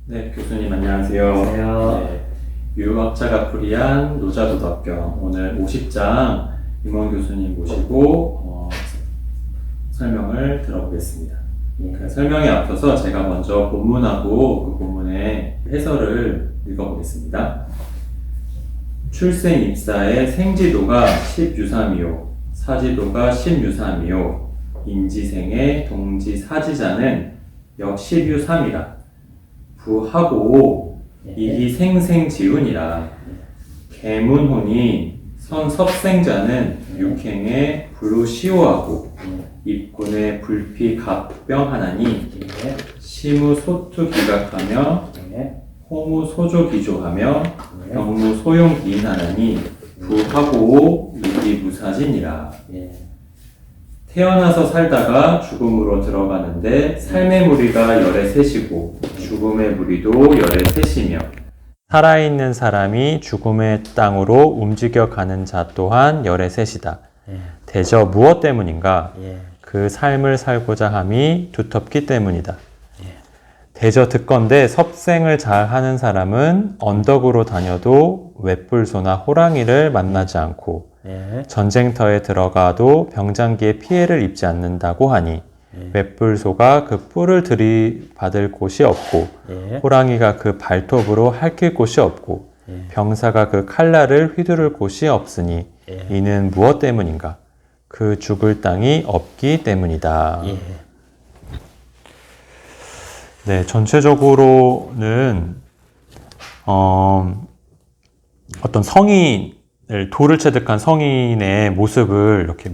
네, 교수님 안녕하세요. 안녕하세요. 네, 유학자가 풀이한 노자도덕경 오늘 50장 임원 교수님 모시고 설명을 들어보겠습니다. 그 설명에 앞서서 제가 먼저 본문하고 그 본문의 해설을 읽어보겠습니다. 출생 입사의 생지도가 10유삼이요 사지도가 10유삼이요 인지생의 동지사지자는 역 10유삼이라 부하고 이기 생생지운이라 계문혼이 선섭생자는 육행에 불우시오하고 입군의 불피갑병하나니 시무소투기각하며 호무소조기조하며 병무소용기인하나니 부하고 이기 무사진이라. 태어나서 살다가 죽음으로 들어가는데 삶의 무리가 열의 셋이고 죽음의 무리도 열의 셋이며 살아있는 사람이 죽음의 땅으로 움직여 가는 자 또한 열의 셋이다. 대저 무엇 때문인가? 그 삶을 살고자 함이 두텁기 때문이다. 대저 듣건대 섭생을 잘 하는 사람은 언덕으로 다녀도 웹불소나 호랑이를 만나지 않고 전쟁터에 들어가도 병장기에 피해를 입지 않는다고 하니 웹불소가 그 뿔을 들이받을 곳이 없고 호랑이가 그 발톱으로 핥힐 곳이 없고 병사가 그 칼날을 휘두를 곳이 없으니 이는 무엇 때문인가? 그 죽을 땅이 없기 때문이다. 네, 전체적으로는 어떤 성인을 돌을 체득한 성인의 모습을 이렇게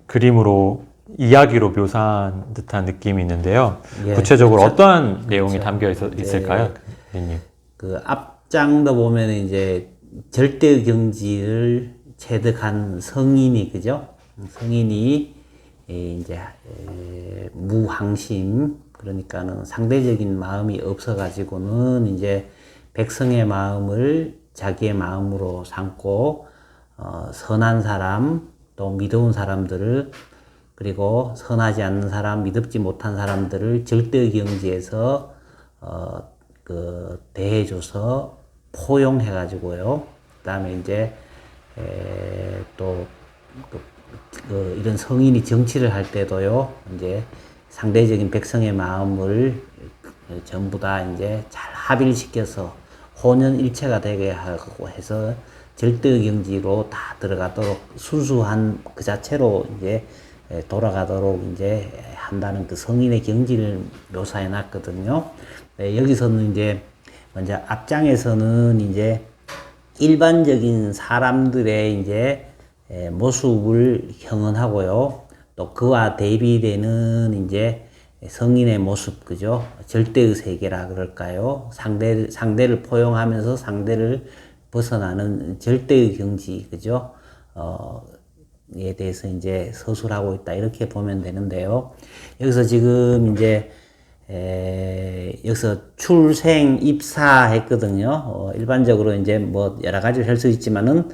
그림으로 이야기로 묘사한 듯한 느낌이 있는데요. 구체적으로 어떠한 내용이 담겨 있을까요, 님? 그 앞장도 보면 이제 절대 경지를 체득한 성인이 그죠? 성인이 이제 무항심 그러니까는 상대적인 마음이 없어가지고는 이제 백성의 마음을 자기의 마음으로 삼고 선한 사람 또 미더운 사람들을 그리고 선하지 않는 사람 미덥지 못한 사람들을 절대 경지에서 대해줘서 포용해가지고요. 그다음에 이제 또 이런 성인이 정치를 할 때도요. 이제 상대적인 백성의 마음을 전부 다 이제 잘 합의를 시켜서 혼연일체가 되게 하고 해서 절대 경지로 다 들어가도록 순수한 그 자체로 이제 돌아가도록 이제 한다는 그 성인의 경지를 묘사해 놨거든요. 여기서는 이제 먼저 앞장에서는 이제 일반적인 사람들의 이제 모습을 형언하고요. 또 그와 대비되는 이제 성인의 모습, 그죠? 절대의 세계라 그럴까요? 상대를 포용하면서 상대를 벗어나는 절대의 경지, 그죠? 에 대해서 이제 서술하고 있다. 이렇게 보면 되는데요. 여기서 지금 이제, 여기서 출생, 입사 했거든요. 일반적으로 이제 뭐 여러 가지를 할 수 있지만은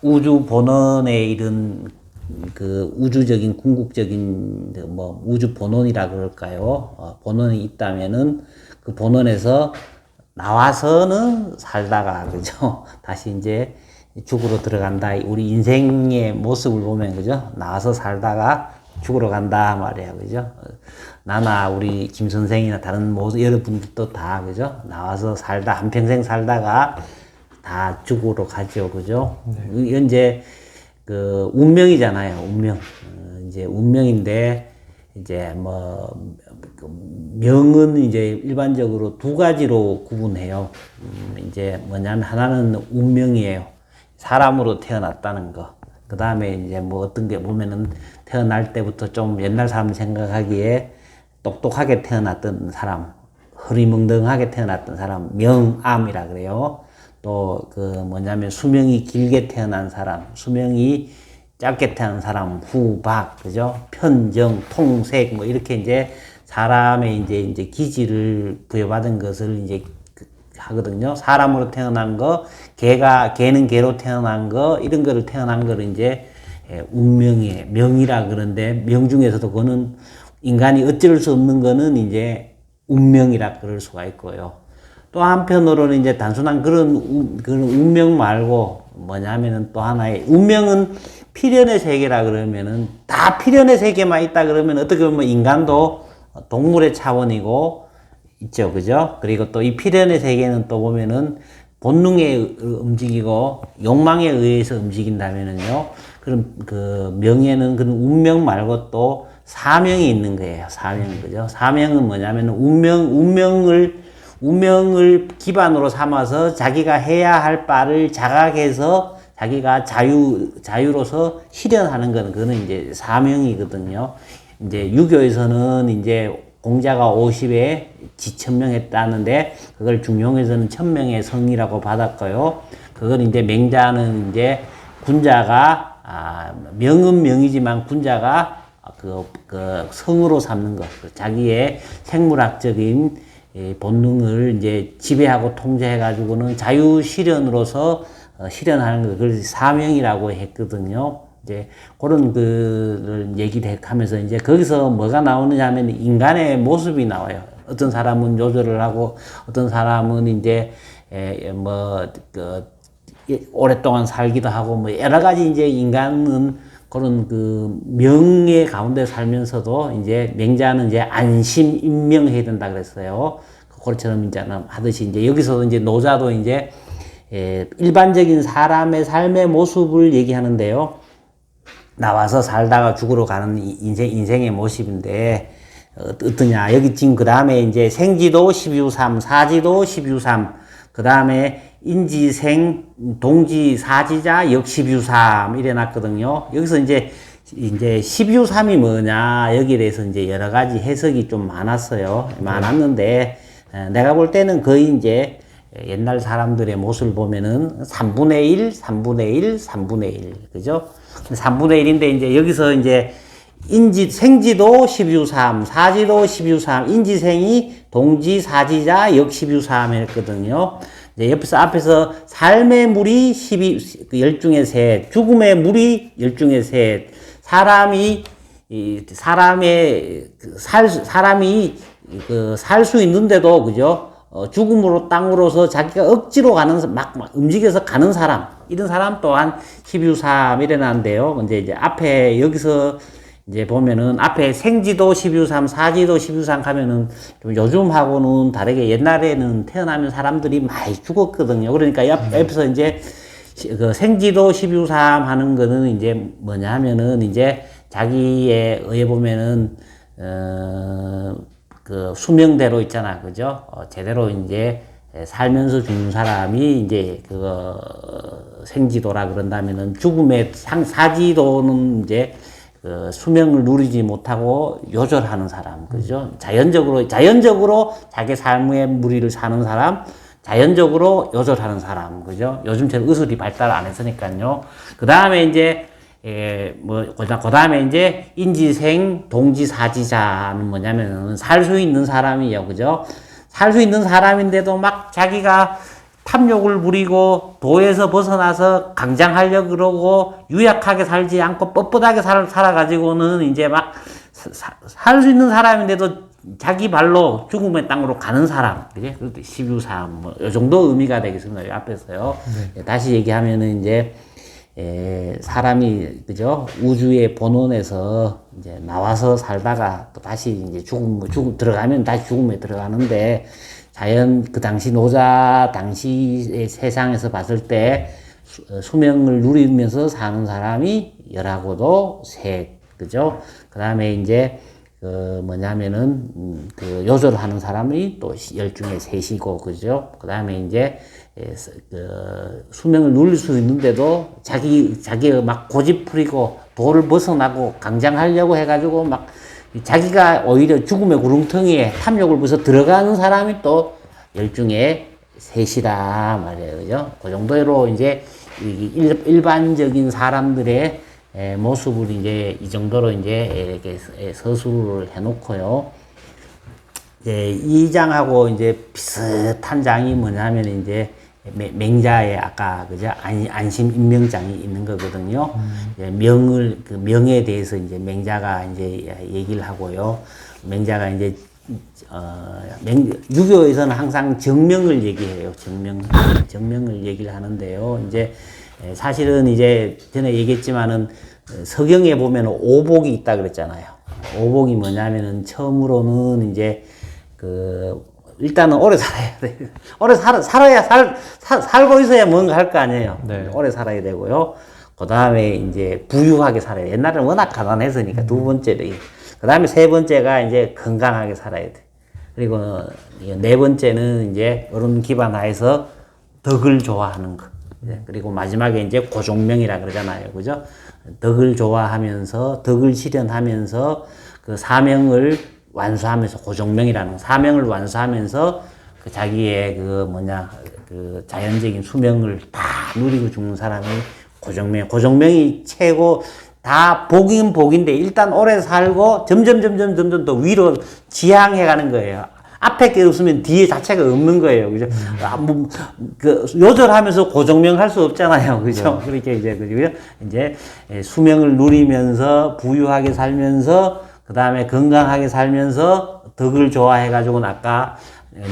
우주 본원에 이런 그 우주적인 궁극적인 뭐 우주 본원이라 그럴까요? 본원이 있다면은 그 본원에서 나와서는 살다가 그죠? 다시 이제 죽으러 들어간다. 우리 인생의 모습을 보면 그죠? 나와서 살다가 죽으러 간다 말이야 그죠? 나나 우리 김 선생이나 다른 모든 여러분들도 다 그죠? 나와서 살다 한평생 살다가 다 죽으러 가죠 그죠? 이건 이제 그 운명이잖아요. 운명. 이제 운명인데 이제 뭐 명은 이제 일반적으로 두 가지로 구분해요. 이제 뭐냐면 하나는 운명이에요. 사람으로 태어났다는 거. 그 다음에 이제 뭐 어떤 게 보면은 태어날 때부터 좀 옛날 사람 생각하기에 똑똑하게 태어났던 사람, 흐리멍덩하게 태어났던 사람, 명암이라 그래요. 또 그 뭐냐면 수명이 길게 태어난 사람, 수명이 짧게 태어난 사람, 후박, 그죠? 편정, 통색, 뭐 이렇게 이제 사람의 이제 기질을 부여받은 것을 이제 하거든요. 사람으로 태어난 거, 개는 개로 태어난 거, 이런 거를 태어난 거를 이제 운명의 명이라 그러는데, 명 중에서도 그거는 인간이 어쩔 수 없는 거는 이제 운명이라 그럴 수가 있고요. 또 한편으로는 이제 단순한 그런 운명 말고 뭐냐면은 또 하나의 운명은 필연의 세계라 그러면은 다 필연의 세계만 있다 그러면 어떻게 보면 인간도 동물의 차원이고 있죠. 그죠? 그리고 또 이 필연의 세계는 또 보면은 본능에 움직이고 욕망에 의해서 움직인다면은요. 그럼 그 명예는 그런 운명 말고 또 사명이 있는 거예요. 사명. 그죠? 사명은 뭐냐면 운명을 기반으로 삼아서 자기가 해야 할 바를 자각해서 자기가 자유로서 실현하는 거는 그거는 이제 사명이거든요. 이제 유교에서는 이제 공자가 50에 지천명했다는데 그걸 중용에서는 천명의 성이라고 받았고요. 그걸 이제 맹자는 이제 군자가 명은 명이지만 군자가 그 성으로 삼는 것, 자기의 생물학적인 본능을 이제 지배하고 통제해가지고는 자유 실현으로서 실현하는 것, 그걸 사명이라고 했거든요. 이제 그런 거를 얘기를 하면서 이제 거기서 뭐가 나오느냐 하면 인간의 모습이 나와요. 어떤 사람은 요절을 하고 어떤 사람은 이제 오랫동안 살기도 하고 뭐 여러 가지 이제 인간은 그런 그 명예 가운데 살면서도 이제 맹자는 이제 안심 임명해야 된다 그랬어요. 그것처럼 이제 하듯이 이제 여기서 이제 노자도 이제 일반적인 사람의 삶의 모습을 얘기하는데요. 나와서 살다가 죽으러 가는 인생의 모습인데, 어떠냐. 여기 지금 그 다음에 이제 생지도 12.3, 사지도 12.3, 그 다음에 인지생, 동지, 사지자, 역시뷰삼 이래 놨거든요. 여기서 이제 12.3이 뭐냐, 여기에 대해서 이제 여러 가지 해석이 좀 많았어요. 많았는데, 내가 볼 때는 거의 이제 옛날 사람들의 모습을 보면은 3분의 1, 3분의 1, 3분의 1. 그죠? 3분의 1인데 이제 여기서 이제 생지도 12.3, 사지도 12.3, 인지생이 동지, 사지자, 역시뷰삼 했거든요. 이제 앞에서 삶의 물이 10중에 셋, 죽음의 물이 10중에 셋, 사람이 살 수 있는데도, 그죠? 죽음으로 땅으로서 자기가 억지로 막 움직여서 가는 사람, 이런 사람 또한 12.3 이래놨는데요. 이제 앞에 여기서 이제 보면은 앞에 생지도 12.3, 사지도 12.3 가면은 좀 요즘하고는 다르게 옛날에는 태어나면 사람들이 많이 죽었거든요. 그러니까 옆에서 이제 그 생지도 12.3 하는 거는 이제 뭐냐 하면은 이제 자기에 의해 보면은 그 수명대로 있잖아, 그죠? 제대로 이제 살면서 죽는 사람이 이제 생지도라 그런다면은 죽음의 사지도는 이제 그 수명을 누리지 못하고 요절하는 사람, 그죠? 자연적으로 자기 삶의 무리를 사는 사람, 자연적으로 요절하는 사람, 그죠? 요즘처럼 의술이 발달 안 했으니까요. 그 다음에 이제 그 다음에 이제 인지생, 동지, 사지자는 뭐냐면은 살 수 있는 사람이에요. 그죠? 살 수 있는 사람인데도 막 자기가 탐욕을 부리고 도에서 벗어나서 강장하려고 그러고 유약하게 살지 않고 뻣뻣하게 살아가지고는 이제 막 살 수 있는 사람인데도 자기 발로 죽음의 땅으로 가는 사람. 그죠? 그것도 12.3, 요 정도 의미가 되겠습니다. 이 앞에서요. 네. 다시 얘기하면은 이제 사람이, 그죠? 우주의 본원에서 이제 나와서 살다가 또 다시 이제 죽음 들어가면 다시 죽음에 들어가는데, 그 당시 노자 당시의 세상에서 봤을 때 수명을 누리면서 사는 사람이 열하고도 셋, 그죠? 그 다음에 이제 뭐냐면은 요절하는 사람이 또 10중에 셋이고, 그죠? 그 다음에 이제 수명을 누릴 수 있는데도 자기가 막 고집 부리고 도를 벗어나고 강장하려고 해가지고 막 자기가 오히려 죽음의 구렁텅이에 탐욕을 부어서 들어가는 사람이 또 10중에 셋이다 말이에요. 그죠? 그 정도로 이제 일반적인 사람들의 모습을 이제 이 정도로 이제 이렇게 서술을 해놓고요. 이 장하고 이제 비슷한 장이 뭐냐면 이제 맹자의 아까 그죠? 안심 임명장이 있는 거거든요. 명에 대해서 이제 맹자가 이제 얘기를 하고요. 맹자가 이제 유교에서는 항상 정명을 얘기해요. 정명을 얘기를 하는데요. 이제 사실은 이제 전에 얘기했지만은 서경에 보면 오복이 있다 그랬잖아요. 오복이 뭐냐면은 처음으로는 이제 일단은 오래 살아야 돼. 오래 살고 있어야 뭔가 할 거 아니에요. 네. 오래 살아야 되고요. 그 다음에 이제 부유하게 살아야 돼. 옛날에는 워낙 가난했으니까 두 번째로. 그 다음에 세 번째가 이제 건강하게 살아야 돼. 그리고 네 번째는 이제 어른 기반 하에서 덕을 좋아하는 거. 그리고 마지막에 이제 고종명이라 그러잖아요. 그죠? 덕을 좋아하면서, 덕을 실현하면서 그 사명을 완수하면서, 고종명이라는 사명을 완수하면서 그 자기의 그 자연적인 수명을 다 누리고 죽는 사람이 고종명이 최고. 다 복인 복인데 일단 오래 살고 점점 더 위로 지향해 가는 거예요. 앞에 게 없으면 뒤에 자체가 없는 거예요. 그죠? 요절하면서 고정명 할 수 없잖아요. 그죠? 네. 그렇게 이제 수명을 누리면서 부유하게 살면서 그 다음에 건강하게 살면서 덕을 좋아해 가지고는 아까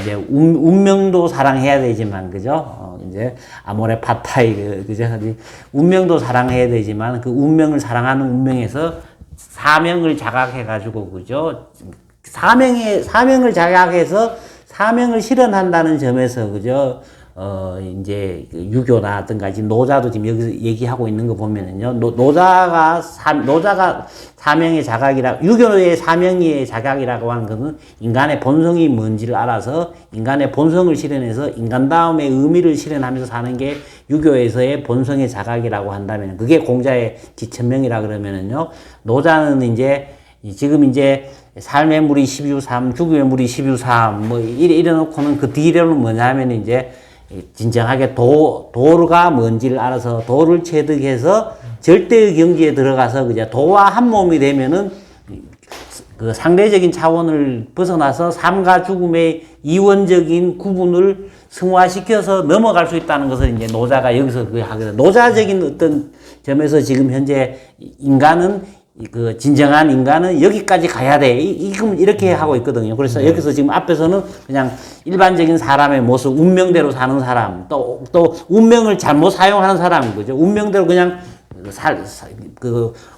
이제 운명도 사랑해야 되지만, 그죠? 이제 아모레 파타이, 그죠? 운명도 사랑해야 되지만 그 운명을 사랑하는 운명에서 사명을 자각해가지고, 그죠? 사명을 자각해서 사명을 실현한다는 점에서, 그죠? 이제 유교라든가 지금 노자도 지금 여기서 얘기하고 있는 거 보면은요, 노자가 사명의 자각이라, 유교의 사명의 자각이라고 하는 것은 인간의 본성이 뭔지를 알아서 인간의 본성을 실현해서 인간다움의 의미를 실현하면서 사는 게 유교에서의 본성의 자각이라고 한다면, 그게 공자의 지천명이라 그러면은요, 노자는 이제 지금 이제 삶의 무리 12.3, 죽음의 무리 12.3, 이래놓고는 그 뒤로는 뭐냐면 이제 진정하게 도가 뭔지를 알아서 도를 체득해서 절대의 경지에 들어가서 그냥 도와 한 몸이 되면은 그 상대적인 차원을 벗어나서 삶과 죽음의 이원적인 구분을 승화시켜서 넘어갈 수 있다는 것을 이제 노자가 여기서 하거든. 노자적인 어떤 점에서 지금 현재 인간은 진정한 인간은 여기까지 가야 돼. 이렇게 하고 있거든요. 그래서 여기서 지금 앞에서는 그냥 일반적인 사람의 모습, 운명대로 사는 사람, 또 운명을 잘못 사용하는 사람, 그죠? 운명대로 그냥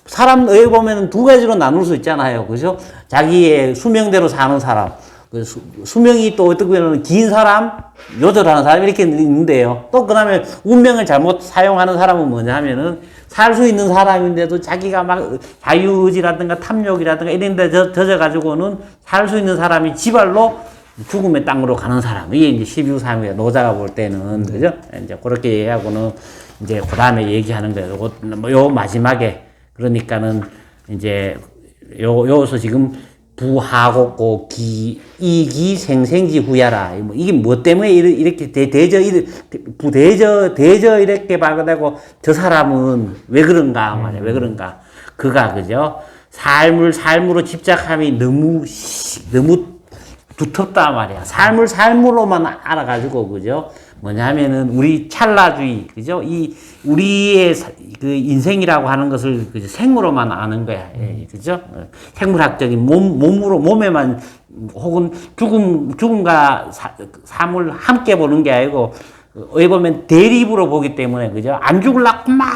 사람에 보면은 두 가지로 나눌 수 있잖아요. 그죠? 자기의 수명대로 사는 사람. 수명이 또 어떻게 보면 긴 사람, 요절하는 사람, 이렇게 있는데요. 또 그 다음에 운명을 잘못 사용하는 사람은 뭐냐 하면은 살 수 있는 사람인데도 자기가 막 자유의지라든가 탐욕이라든가 이런 데 젖어가지고는 살 수 있는 사람이 지발로 죽음의 땅으로 가는 사람. 이게 이제 12.3이에요. 노자가 볼 때는. 그죠? 이제 그렇게 얘기하고는 이제 그 다음에 얘기하는 거예요. 요 마지막에. 그러니까는 이제 여기서 지금 부하곡고 이기 생생지 후야라. 이게 뭐 때문에 이렇게 대저 이렇게 발견되고 저 사람은 왜 그런가 말이야. 왜 그런가. 그가 그죠? 삶으로 집착함이 너무 두텁다 말이야. 삶으로만 알아가지고 그죠? 뭐냐면은 우리 찰나주의, 그죠? 우리의 그 인생이라고 하는 것을 그죠? 생으로만 아는 거야. 예, 그죠? 생물학적인 몸에만 혹은 죽음과 삶을 함께 보는 게 아니고 어떻게 보면 대립으로 보기 때문에, 그죠? 안 죽으려고 막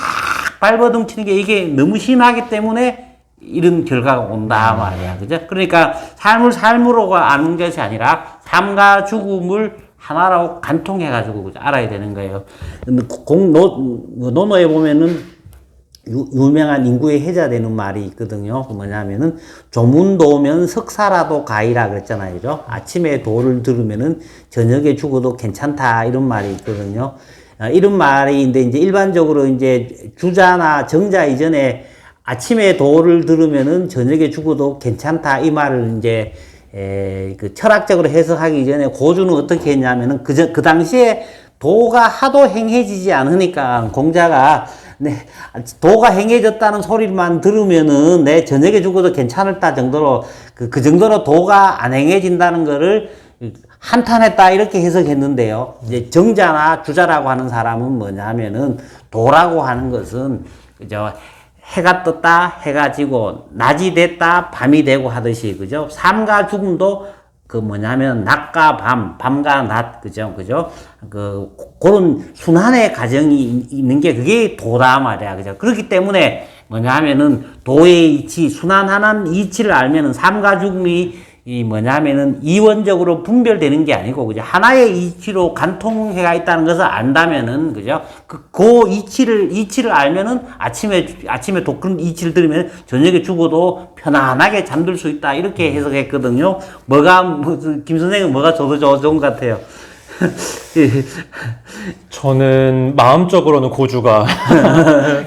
발버둥치는 게 이게 너무 심하기 때문에 이런 결과가 온다 말이야. 그죠? 그러니까 삶으로 아는 것이 아니라 삶과 죽음을 하나라고 간통해가지고 알아야 되는 거예요. 논어에 보면은 유명한 인구의 해자되는 말이 있거든요. 뭐냐면은 조문도면 석사라도 가이라 그랬잖아요. 그죠? 아침에 도를 들으면은 저녁에 죽어도 괜찮다 이런 말이 있거든요. 이런 말인데 이제 일반적으로 이제 주자나 정자 이전에 아침에 도를 들으면은 저녁에 죽어도 괜찮다 이 말을 이제 그 철학적으로 해석하기 전에 고주는 어떻게 했냐면은 그 당시에 도가 하도 행해지지 않으니까 공자가 도가 행해졌다는 소리만 들으면은 내 저녁에 죽어도 괜찮을다 정도로 그 정도로 도가 안 행해진다는 거를 한탄했다 이렇게 해석했는데요. 이제 정자나 주자라고 하는 사람은 뭐냐면은 도라고 하는 것은 그죠? 해가 떴다 해가 지고 낮이 됐다 밤이 되고 하듯이 그죠? 삶과 죽음도 그 뭐냐면 낮과 밤과 낮, 그죠? 그런 순환의 과정이 있는 게 그게 도다 말이야, 그죠? 그렇기 때문에 뭐냐면은 도의 이치, 순환하는 이치를 알면은 삶과 죽음이 이 뭐냐면은 이원적으로 분별되는 게 아니고, 그죠? 하나의 이치로 관통해가 있다는 것을 안다면은, 그죠? 그 이치를 알면은 아침에 그런 이치를 들으면 저녁에 죽어도 편안하게 잠들 수 있다. 이렇게 해석했거든요. 김 선생은 뭐가 좋은 것 같아요? 저는 마음적으로는 고주가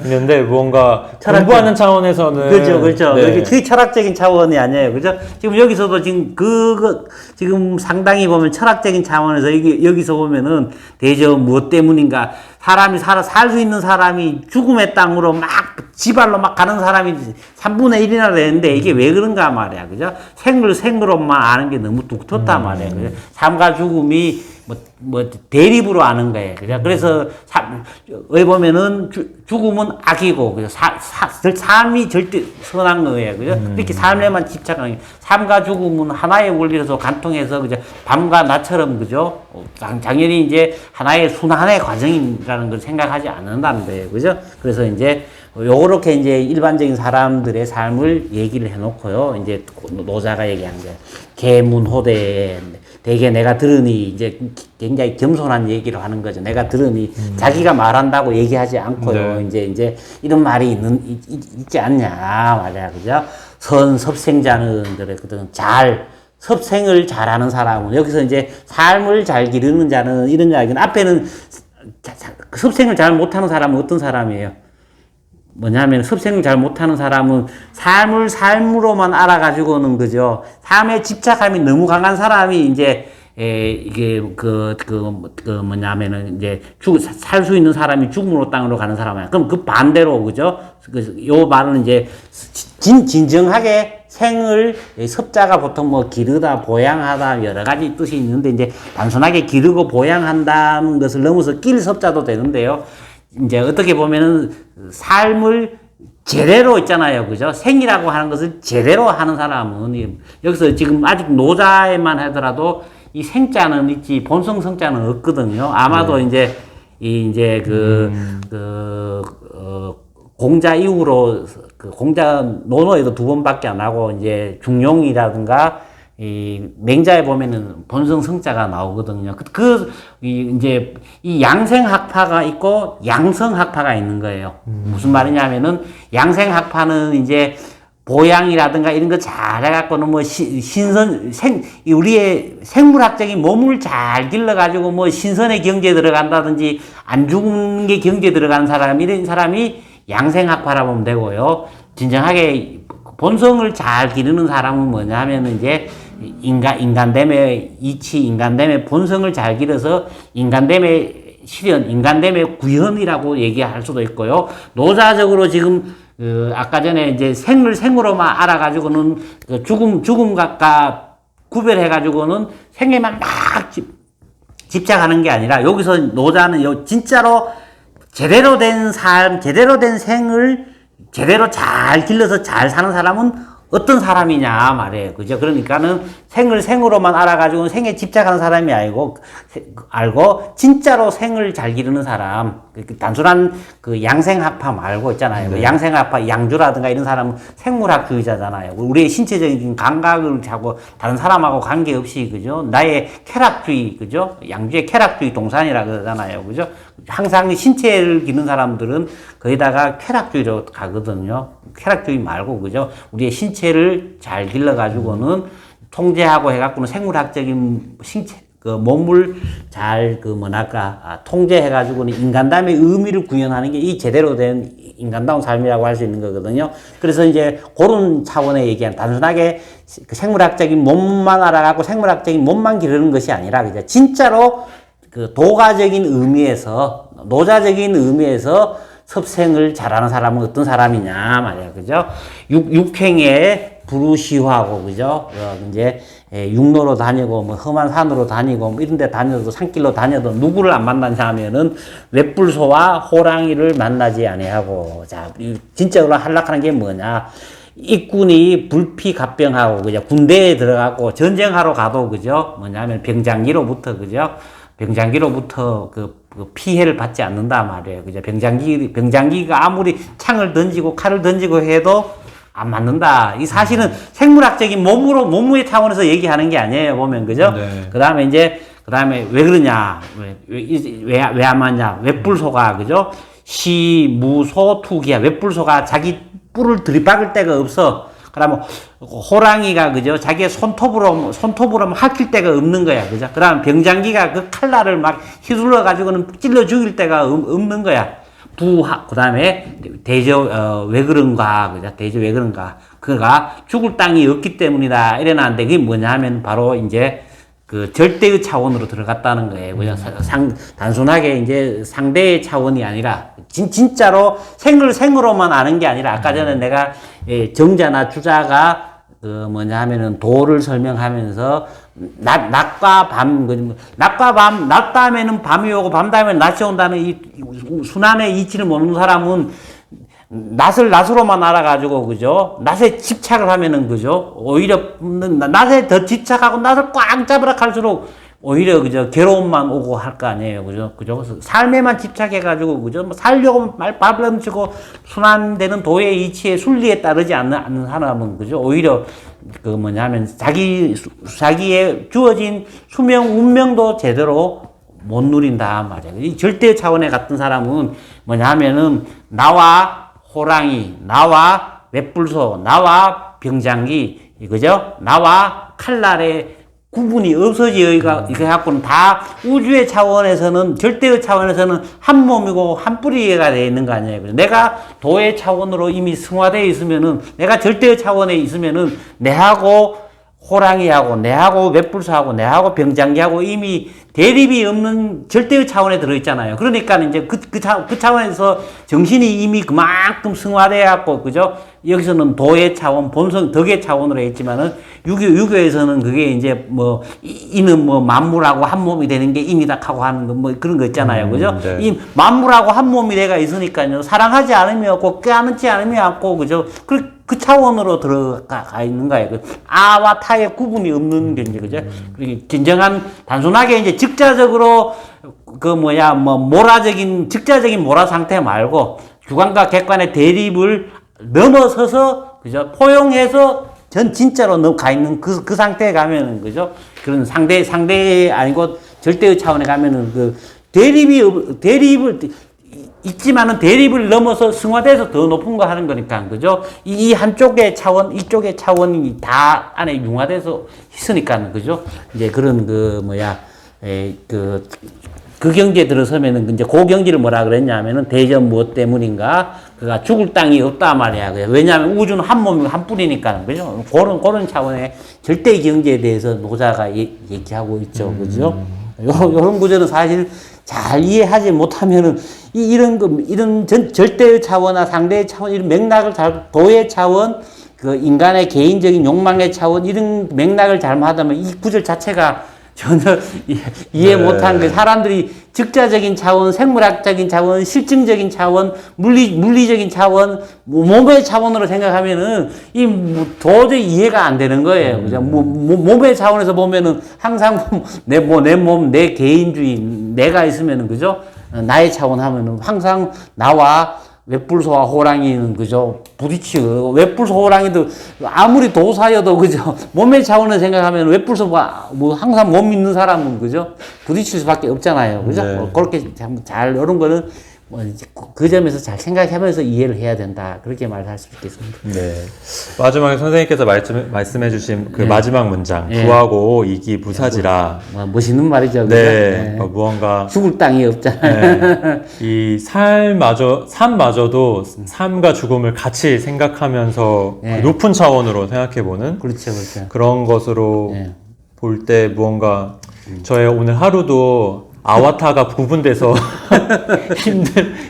있는데 뭔가 공부하는 차원에서는 그렇죠. 네. 그게 철학적인 차원이 아니에요. 그죠? 지금 여기서도 지금 상당히 보면 철학적인 차원에서 여기서 보면은 대저 무엇 때문인가 사람이 살 수 있는 사람이 죽음의 땅으로 막 지발로 막 가는 사람이 3분의 1이나 되는데 이게 왜 그런가 말이야. 그죠? 생으로만 아는 게 너무 뚝뚝하단 말이야. 그죠? 삶과 죽음이 대립으로 아는 거예요. 그죠? 그래서, 왜 보면은, 죽음은 악이고, 그죠? 삶이 절대 선한 거예요. 그죠? 이렇게 삶에만 집착하는 거예요. 삶과 죽음은 하나의 원리로서 관통해서, 그죠? 밤과 낮처럼, 그죠? 당연히 이제 하나의 순환의 과정이라는 걸 생각하지 않는다는 거예요. 그죠? 그래서 이제, 요렇게 이제 일반적인 사람들의 삶을 얘기를 해놓고요. 이제 노자가 얘기한 거예요. 계문호대에 되게 내가 들으니 이제 굉장히 겸손한 얘기를 하는 거죠. 내가 들으니 자기가 말한다고 얘기하지 않고요. 네. 이제 이런 말이 있지 않냐 말이야. 그죠? 섭생자는 그랬거든. 섭생을 잘하는 사람은 여기서 이제 삶을 잘 기르는 자는 이런 이야기는 앞에는 섭생을 잘 못하는 사람은 어떤 사람이에요? 뭐냐면 섭생을 잘 못하는 사람은 삶을 삶으로만 알아가지고는 그죠. 삶에 집착함이 너무 강한 사람이 이제 이게 뭐냐면은 이제 살 수 있는 사람이 죽음으로 땅으로 가는 사람이야. 그럼 그 반대로 그죠. 요 말은 이제 진정하게 섭자가 보통 뭐 기르다, 보양하다 여러 가지 뜻이 있는데 이제 단순하게 기르고 보양한다는 것을 넘어서 낄 섭자도 되는데요. 이제 어떻게 보면은 삶을 제대로 있잖아요. 그죠? 생이라고 하는 것을 제대로 하는 사람은 여기서 지금 아직 노자에만 하더라도 이 생자는 있지 본성 성자는 없거든요. 아마도 네. 공자 이후로 공자 논어에도 2번밖에 안 하고 이제 중용이라든가 이 맹자에 보면은 본성 성자가 나오거든요. 이제 이 양생학파가 있고 양성학파가 있는 거예요. 무슨 말이냐면은 양생학파는 이제 보양이라든가 이런 거 잘해갖고는 뭐 우리의 생물학적인 몸을 잘 길러가지고 뭐 신선의 경제에 들어간다든지 안 죽은 게 경제에 들어가는 사람, 이런 사람이 양생학파라 보면 되고요. 진정하게 본성을 잘 기르는 사람은 뭐냐 하면은 이제 인간됨의 이치, 인간됨의 본성을 잘 기르서 인간됨의 실현, 인간됨의 구현이라고 얘기할 수도 있고요. 노자적으로 지금 아까 전에 이제 생으로만 알아가지고는 죽음과 구별해가지고는 생에만 막 집착하는 게 아니라 여기서 노자는 진짜로 제대로 된 삶, 제대로 된 생을 제대로 잘 길러서 잘 사는 사람은 어떤 사람이냐 말이에요. 그죠? 그러니까는 생으로만 알아가지고 생에 집착하는 사람이 알고 진짜로 생을 잘 기르는 사람, 단순한 그 양생학파 말고 있잖아요. 네. 양생학파, 양주라든가 이런 사람은 생물학주의자잖아요. 우리의 신체적인 감각을 하고 다른 사람하고 관계없이, 그죠? 나의 쾌락주의, 그죠? 양주의 쾌락주의 동산이라 그러잖아요. 그죠? 항상 신체를 기르는 사람들은 거기다가 쾌락주의로 가거든요. 쾌락주의 말고, 그죠? 우리의 신체를 잘 길러가지고는 통제하고 해갖고는 생물학적인 몸을 잘, 통제해가지고는 인간다움의 의미를 구현하는 게 이 제대로 된 인간다운 삶이라고 할 수 있는 거거든요. 그래서 이제 그런 차원의 얘기한 단순하게 생물학적인 몸만 알아갖고 생물학적인 몸만 기르는 것이 아니라, 그죠? 진짜로 도가적인 의미에서, 노자적인 의미에서 섭생을 잘하는 사람은 어떤 사람이냐 말이야. 그죠? 육행에 부르시화하고, 그죠? 이제 육로로 다니고 뭐 험한 산으로 다니고 뭐 이런 데 다녀도 산길로 다녀도 누구를 안 만나냐 하면은 웹불소와 호랑이를 만나지 아니하고. 자, 진짜로 한락하는 게 뭐냐? 일꾼이 불피갑병하고 그죠 군대에 들어가고 전쟁하러 가도 그죠 뭐냐면 병장기로부터 그 피해를 받지 않는다 말이에요. 그죠 병장기가 아무리 창을 던지고 칼을 던지고 해도 안 맞는다. 이 사실은 생물학적인 몸무게 차원에서 얘기하는 게 아니에요. 보면 그죠? 네. 그다음에 왜 그러냐? 왜 안 맞냐? 웹불소가 그죠? 시무소투기야. 웹불소가 자기 뿔을 들이박을 데가 없어. 그러면 호랑이가 그죠? 자기의 손톱으로 할킬 데가 없는 거야. 그죠? 그다음 병장기가 그 칼날을 막 휘둘러 가지고는 찔러 죽일 데가 없는 거야. 그다음에 왜 그런가? 그죠? 왜 그런가? 그가 죽을 땅이 없기 때문이다. 이래놨는데 그게 뭐냐 하면 바로 이제 그 절대의 차원으로 들어갔다는 거예요. 그죠? 단순하게 이제 상대의 차원이 아니라 진짜로 생으로만 아는 게 아니라 아까 전에 내가 정자나 주자가 그 뭐냐 하면은 도를 설명하면서 낮과 밤, 낮 다음에는 밤이 오고 밤 다음에는 낮이 온다는 이 순환의 이치를 모르는 사람은 낮으로만 알아가지고 그죠? 낮에 집착을 하면은 그죠? 오히려 낮에 더 집착하고 낮을 꽉 잡으라 할수록 오히려 그죠? 괴로움만 오고 할 거 아니에요. 그죠? 그래서 삶에만 집착해가지고 그죠? 뭐 살려고 밥을 훔치고 순환되는 도의 이치의 순리에 따르지 않는 사람은 그죠? 오히려 그 뭐냐면 자기의 주어진 수명 운명도 제대로 못 누린다 말이에요. 이 절대 차원에 같은 사람은 뭐냐 하면은 나와 호랑이, 나와 웹불소, 나와 병장기, 그죠? 나와 칼날의 구분이 없어지기가 갖고는 다 우주의 차원에서는 절대의 차원에서는 한 몸이고 한 뿌리가 되어 있는 거 아니에요. 내가 도의 차원으로 이미 승화되어 있으면은 내가 절대의 차원에 있으면은 내하고 호랑이하고 내하고 웹불소하고 내하고 병장기하고 이미 대립이 없는 절대의 차원에 들어있잖아요. 그러니까 이제 그 차원에서 정신이 이미 그만큼 승화되어 갖고, 그죠? 여기서는 도의 차원, 본성, 덕의 차원으로 했지만은 유교에서는 그게 이제 이는 만물하고 한 몸이 되는 게 임이다 하고 하는 거 그런 거 있잖아요. 그죠? 네. 이 만물하고 한 몸이 내가 있으니까요. 사랑하지 않으면 없고, 껴안지 않으면 없고, 그죠? 그 차원으로 들어가 있는 거예요. 아와 타의 구분이 없는 게 이제, 그죠? 그리고 진정한, 단순하게 이제 직자적으로, 직자적인 모라 상태 말고, 주관과 객관의 대립을 넘어서서, 그죠? 포용해서 진짜로 가 있는 그 상태에 가면은, 그죠? 그런 상대 아니고 절대의 차원에 가면은 대립을, 있지만은 대립을 넘어서 승화돼서 더 높은 거 하는 거니까, 그죠? 이 한쪽의 차원, 이쪽의 차원이 다 안에 융화돼서 있으니까, 그죠? 이제 그런 그 경지에 들어서면은 이제 그 경지를 뭐라 그랬냐면은 대전 무엇 때문인가? 그가 죽을 땅이 없다 말이야. 왜냐하면 우주는 한 몸이고 한 뿌리니까, 그죠? 그런 차원의 절대 경지에 대해서 노자가 얘기하고 있죠, 그죠? 요런 구조는 사실 잘 이해하지 못하면은 이런 절대의 차원이나 상대의 차원 이런 맥락을 도의 차원, 그 인간의 개인적인 욕망의 차원 이런 맥락을 잘못하면 이 구절 자체가 전혀 이해 못하는 게 사람들이 즉자적인 차원, 생물학적인 차원, 실증적인 차원, 물리적인 차원, 몸의 차원으로 생각하면은 도저히 이해가 안 되는 거예요. 그죠? 몸의 차원에서 보면은 항상 내 몸, 내 개인주의, 내가 있으면은 그죠? 나의 차원 하면은 항상 나와 웹불소와 호랑이는 그죠? 부딪히고, 웹불소 호랑이도 아무리 도사여도 그죠? 몸의 차원을 생각하면 웹불소가 항상 몸 있는 사람은 그죠? 부딪힐 수밖에 없잖아요. 그죠? 네. 그렇게 잘, 이런 거는 그 점에서 잘 생각하면서 이해를 해야 된다. 그렇게 말할 수 있겠습니다. 네. 마지막에 선생님께서 말씀해주신 그 마지막 문장, 네. 구하고 이기 부사지라. 멋있는 말이죠. 그죠? 네. 무언가 죽을 땅이 없잖아요. 네. 이 삶마저도 삶과 죽음을 같이 생각하면서 네. 그 높은 차원으로 생각해보는 그렇죠, 그렇죠. 그런 것으로 네. 볼 때 무언가 저의 오늘 하루도 아와타가 구분돼서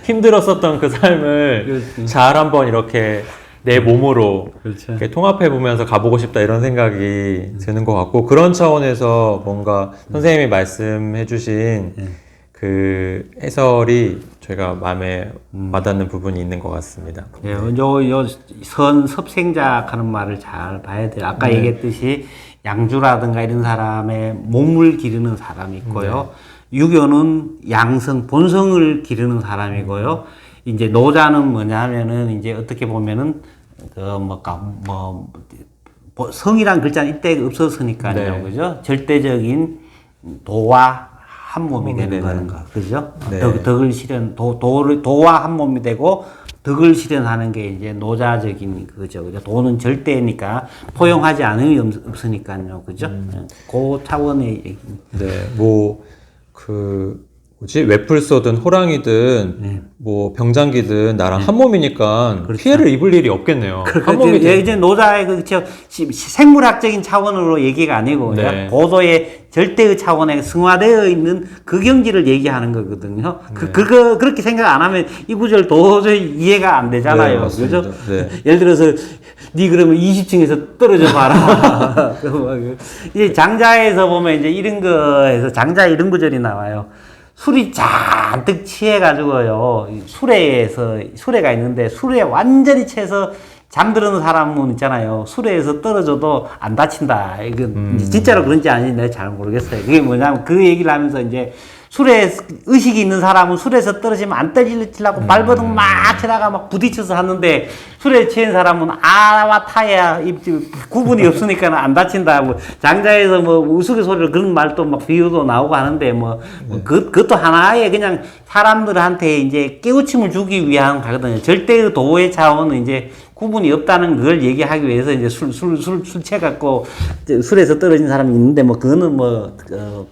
힘들었었던 그 삶을 잘 한번 이렇게 내 몸으로 그렇죠. 이렇게 통합해보면서 가보고 싶다 이런 생각이 드는 것 같고 그런 차원에서 뭔가 선생님이 말씀해주신 그 해설이 제가 마음에 와닿는 부분이 있는 것 같습니다. 예, 섭생작 하는 말을 잘 봐야 돼요. 아까 얘기했듯이 양주라든가 이런 사람의 몸을 기르는 사람이 있고요. 유교는 양성, 본성을 기르는 사람이고요. 이제 노자는 뭐냐 하면은 이제 어떻게 보면은 성이란 글자는 이때 없었으니까요. 네. 그죠? 절대적인 도와 한 몸이 되는 거는 거. 그죠? 네. 덕을 실현, 도와 한 몸이 되고 덕을 실현하는 게 이제 노자적인 그죠. 그죠? 도는 절대니까 포용하지 않음이 없으니까요. 그죠? 그 차원의 얘기입니다. 네, 외풀 쏘든 호랑이든 뭐 병장기든 나랑 한 몸이니까 피해를 입을 일이 없겠네요. 한 몸이 이제 노자의 생물학적인 차원으로 얘기가 아니고 네. 고도의 절대의 차원에 승화되어 있는 그 경지를 얘기하는 거거든요. 그렇게 생각 안 하면 이 구절 도저히 이해가 안 되잖아요. 네, 그죠? 네. 예를 들어서 니 그러면 20층에서 떨어져 봐라. 이제 장자에서 보면 이제 이런 거에서 장자에 이런 구절이 나와요. 술이 잔뜩 취해가지고요. 수레가 있는데 수레에 완전히 취해서 잠드는 사람은 있잖아요. 수레에서 떨어져도 안 다친다. 이건 진짜로 그런지 아닌지 내가 잘 모르겠어요. 그게 뭐냐면 그 얘기를 하면서 이제 술에 의식이 있는 사람은 술에서 떨어지면 안 떨어지려고 발버둥 막 치다가 막 부딪혀서 하는데 술에 취한 사람은 아와 타야 구분이 없으니까 안 다친다. 뭐 장자에서 뭐 우스갯소리로 그런 말도 막 비유도 나오고 하는데 그것도 하나의 그냥 사람들한테 이제 깨우침을 주기 위한 거거든요. 절대의 도의 차원은 이제 구분이 없다는 걸 얘기하기 위해서 이제 술 취해갖고 술에서 떨어진 사람이 있는데 그거는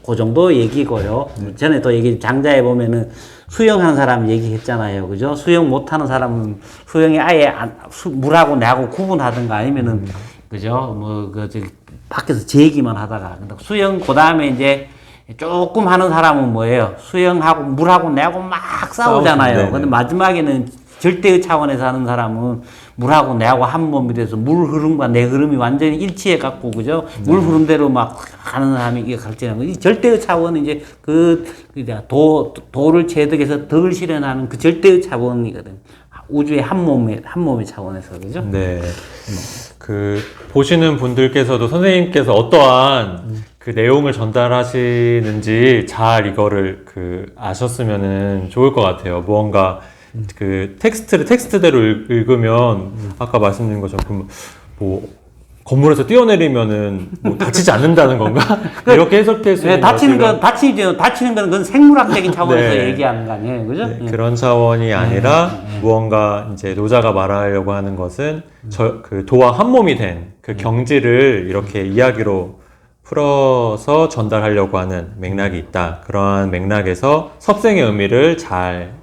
그 정도 얘기고요. 전에 또 장자에 보면은 수영하는 사람 얘기했잖아요. 그죠? 수영 못하는 사람은 수영이 아예 물하고 내하고 구분하든가 아니면은, 그죠? 밖에서 제기만 하다가. 수영, 그 다음에 이제 조금 하는 사람은 뭐예요? 수영하고 물하고 내하고 막 싸우잖아요. 근데 마지막에는 절대의 차원에서 하는 사람은 물하고 내하고 한 몸이 돼서 물 흐름과 내 흐름이 완전히 일치해 갖고, 그죠? 물 흐름대로 막 가는 사람이 이게 갈지는 이 절대의 차원은 이제 도를 체득해서 덕을 실현하는 그 절대의 차원이거든. 우주의 한 몸의 차원에서, 그죠? 네. 보시는 분들께서도 선생님께서 어떠한 그 내용을 전달하시는지 잘 이거를 아셨으면은 좋을 것 같아요. 무언가 텍스트대로 읽으면 아까 말씀드린 것처럼 건물에서 뛰어내리면은 다치지 않는다는 건가? 이렇게 해석될 수 있는 다치는 건 그건 생물학적인 차원에서 얘기하는 거 아니에요, 그죠? 네, 그런 차원이 아니라 무언가 이제 노자가 말하려고 하는 것은 도와 한 몸이 된 그 경지를 이렇게 이야기로 풀어서 전달하려고 하는 맥락이 있다. 그러한 맥락에서 섭생의 의미를 잘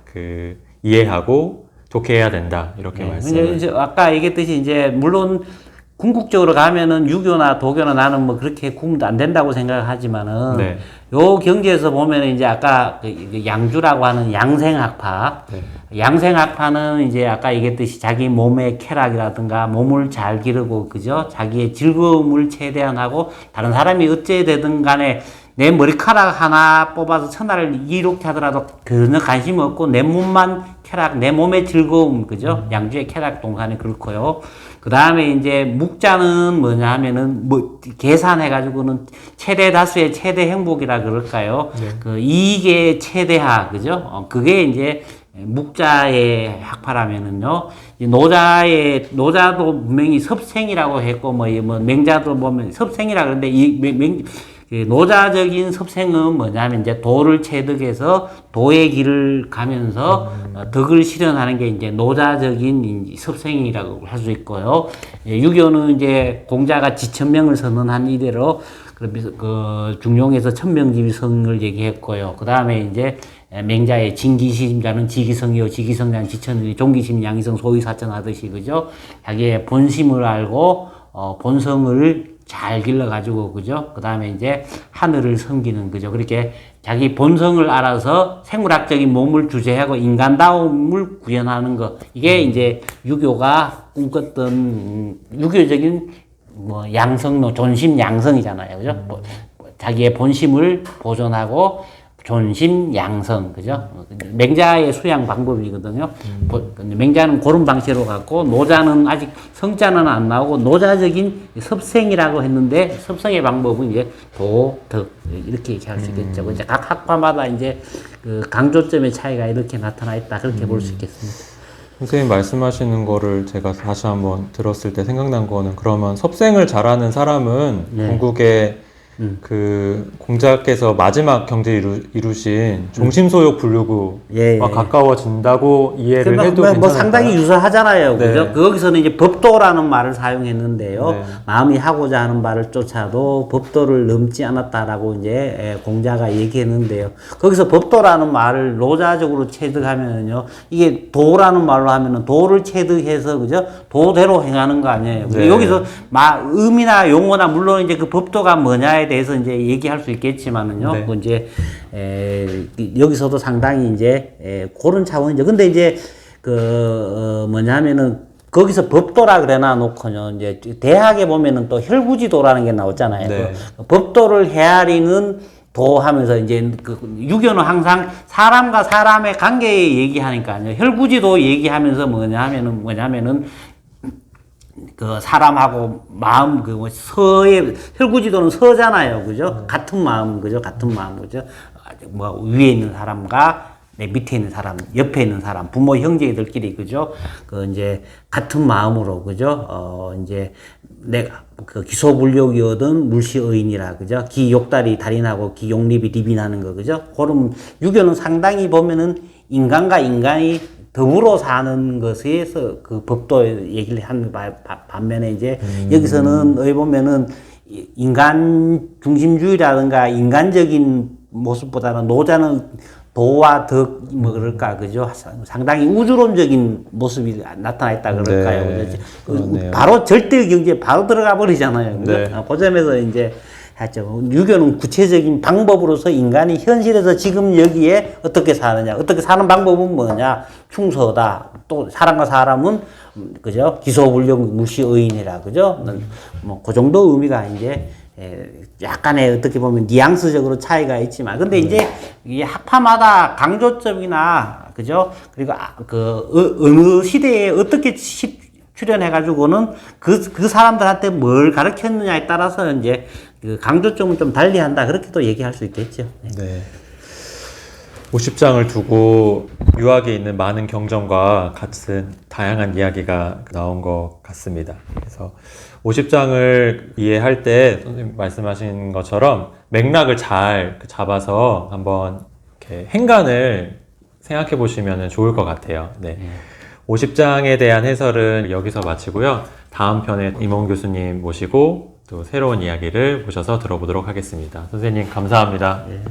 이해하고 독해해야 된다. 이렇게 말씀을. 이제 아까 얘기했듯이 이제 물론 궁극적으로 가면은 유교나 도교나 나는 그렇게 구분도 안 된다고 생각하지만은 요 경지에서 보면은 이제 아까 양주라고 하는 양생학파, 양생학파는 이제 아까 얘기했듯이 자기 몸의 쾌락이라든가 몸을 잘 기르고, 그죠? 자기의 즐거움을 최대한 하고 다른 사람이 어째 되든 간에 내 머리카락 하나 뽑아서 천하를 이롭게 하더라도 전혀 관심 없고 내 몸만 쾌락, 내 몸의 즐거움, 그죠? 양주의 쾌락 동산이 그렇고요. 그 다음에 이제 묵자는 뭐냐 하면은 계산해가지고는 최대 다수의 최대 행복이라 그럴까요? 그 이익의 최대화, 그죠? 그게 이제 묵자의 학파라면은요. 노자도 분명히 섭생이라고 했고 맹자도 보면 섭생이라 그러는데 노자적인 섭생은 뭐냐면 이제 도를 체득해서 도의 길을 가면서 덕을 실현하는 게 이제 노자적인 섭생이라고 할 수 있고요. 유교는 이제 공자가 지천명을 선언한 이대로 중용에서 천명지성을 얘기했고요. 그 다음에 이제 맹자의 진기심자는 지기성이요, 지기성자는 지천이, 종기심 양이성 소위사천 하듯이, 그죠? 자기의 본심을 알고 본성을 잘 길러가지고, 그죠? 그 다음에 이제 하늘을 섬기는, 그죠? 그렇게 자기 본성을 알아서 생물학적인 몸을 주제하고 인간다움을 구현하는 것. 이게 이제 유교가 꿈꿨던 유교적인 양성론, 존심 양성이잖아요. 그죠? 자기의 본심을 보존하고 존심, 양성, 그죠? 맹자의 수양 방법이거든요. 맹자는 그런 방식으로 갖고, 노자는 아직 성자는 안 나오고, 노자적인 섭생이라고 했는데, 섭생의 방법은 이제 도, 덕, 이렇게 얘기할 수 있겠죠. 이제 각 학파마다 이제 그 강조점의 차이가 이렇게 나타나 있다. 그렇게 볼 수 있겠습니다. 선생님 말씀하시는 거를 제가 다시 한번 들었을 때 생각난 거는, 그러면 섭생을 잘하는 사람은 네. 궁극의 그 공자께서 마지막 경제 이루신 종심소욕 불류구와 예, 예. 가까워진다고 이해를 뭐, 해도 뭐 괜찮을까요? 상당히 유사하잖아요. 네. 그죠? 거기서는 이제 법도라는 말을 사용했는데요. 네. 마음이 하고자 하는 바를 쫓아도 법도를 넘지 않았다라고 이제 공자가 얘기했는데요. 거기서 법도라는 말을 노자적으로 체득하면요. 이게 도라는 말로 하면은 도를 체득해서, 그죠? 도대로 행하는 거 아니에요. 네. 여기서 의미나 용어나 물론 이제 그 법도가 뭐냐에 대해서 이제 얘기할 수 있겠지만은요. 네. 그 이제 여기서도 상당히 이제 그런 차원이죠. 근데 이제 뭐냐면은 거기서 법도라 그래놔 놓고요. 이제 대학에 보면은 또 혈구지도라는 게 나오잖아요. 네. 그 법도를 헤아리는 도 하면서 이제 그 유교는 항상 사람과 사람의 관계에 얘기하니까요. 혈구지도 얘기하면서 뭐냐면은 그 사람하고 마음 서의 혈구지도는 서잖아요, 그죠? 같은 마음, 그죠? 같은 마음, 그죠? 뭐 위에 있는 사람과 내 밑에 있는 사람, 옆에 있는 사람, 부모 형제들끼리, 그죠? 그 이제 같은 마음으로, 그죠? 이제 내가 그 기소불욕이거든 물시의인이라, 그죠? 기욕달이 달인하고 기욕립이 리빈하는 거, 그죠? 그럼 유교는 상당히 보면은 인간과 인간이 더불어 사는 것에서 그 법도 얘기를 하는 반면에 이제 여기서는 어디 보면은 인간 중심주의라든가 인간적인 모습보다는 노자는 도와 덕, 뭐 그럴까, 그죠? 상당히 우주론적인 모습이 나타나 있다 그럴까요? 네, 그죠? 그렇네요. 바로 절대 경제 바로 들어가 버리잖아요. 그죠? 네. 그 점에서 이제 하죠. 유교는 구체적인 방법으로서 인간이 현실에서 지금 여기에 어떻게 사느냐, 어떻게 사는 방법은 뭐냐, 충서다. 또 사람과 사람은 그죠? 기소불력 무시의인이라, 그죠? 뭐 그 정도 의미가 이제 약간의 어떻게 보면 뉘앙스적으로 차이가 있지만, 근데 이제 이 학파마다 강조점이나, 그죠? 그리고 어느 시대에 어떻게 출연해가지고는 그 사람들한테 뭘 가르쳤느냐에 따라서 이제 그 강조점은 좀 달리한다. 그렇게도 얘기할 수 있겠죠. 네. 50장을 두고 유학에 있는 많은 경전과 같은 다양한 이야기가 나온 것 같습니다. 그래서 50장을 이해할 때 선생님 말씀하신 것처럼 맥락을 잘 잡아서 한번 이렇게 행간을 생각해 보시면 좋을 것 같아요. 네. 50장에 대한 해설은 여기서 마치고요. 다음 편에 임원 교수님 모시고 또 새로운 이야기를 모셔서 들어보도록 하겠습니다. 선생님 감사합니다. 네.